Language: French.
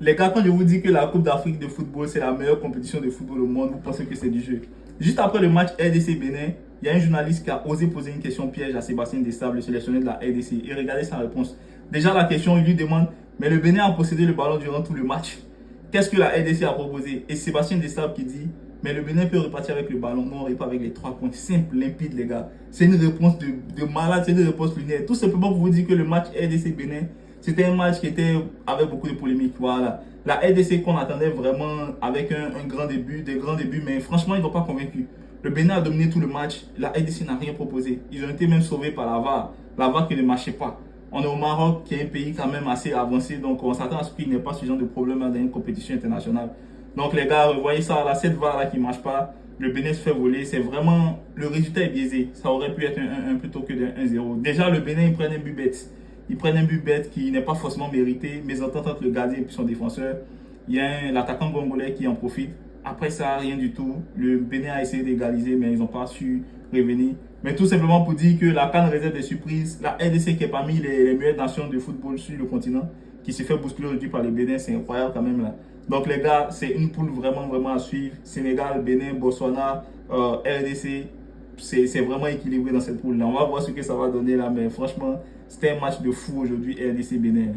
Les gars, quand je vous dis que la Coupe d'Afrique de football, c'est la meilleure compétition de football au monde, vous pensez que c'est du jeu. Juste après le match RDC Bénin, il y a un journaliste qui a osé poser une question piège à Sébastien Destable, le sélectionneur de la RDC. Et regardez sa réponse. Déjà, la question, il lui demande, mais le Bénin a possédé le ballon durant tout le match. Qu'est-ce que la RDC a proposé? Et Sébastien Destable qui dit, mais le Bénin peut repartir avec le ballon, non, on repart avec les 3 points. Simple, limpide, les gars. C'est une réponse de malade, c'est une réponse lunaire. Tout simplement pour vous dire que le match RDC Bénin, c'était un match qui était avec beaucoup de polémiques. Voilà. La RDC qu'on attendait vraiment avec un grand début, des grands débuts, mais franchement, ils n'ont pas convaincu. Le Bénin a dominé tout le match. La RDC n'a rien proposé. Ils ont été même sauvés par la VAR. La VAR qui ne marchait pas. On est au Maroc, qui est un pays quand même assez avancé, donc on s'attend à ce qu'il n'y ait pas ce genre de problème dans une compétition internationale. Donc les gars, vous voyez ça, là, cette VAR là qui ne marche pas, le Bénin se fait voler, c'est vraiment, le résultat est biaisé. Ça aurait pu être un 1 plutôt que d'un 1-0. Déjà, le Bénin, ils prennent un but bête. Ils prennent un but bête qui n'est pas forcément mérité, mais entente entre le gardien et puis son défenseur. Il y a l'attaquant congolais qui en profite. Après ça, rien du tout. Le Bénin a essayé d'égaliser, mais ils n'ont pas su revenir. Mais tout simplement pour dire que la CAN réserve des surprises. La RDC qui est parmi les meilleures nations de football sur le continent, qui se fait bousculer aujourd'hui par les Bénin, c'est incroyable quand même là. Donc les gars, c'est une poule vraiment à suivre. Sénégal, Bénin, Botswana, RDC, c'est vraiment équilibré dans cette poule là. On va voir ce que ça va donner là, mais franchement, c'était un match de fou aujourd'hui, RDC Bénin.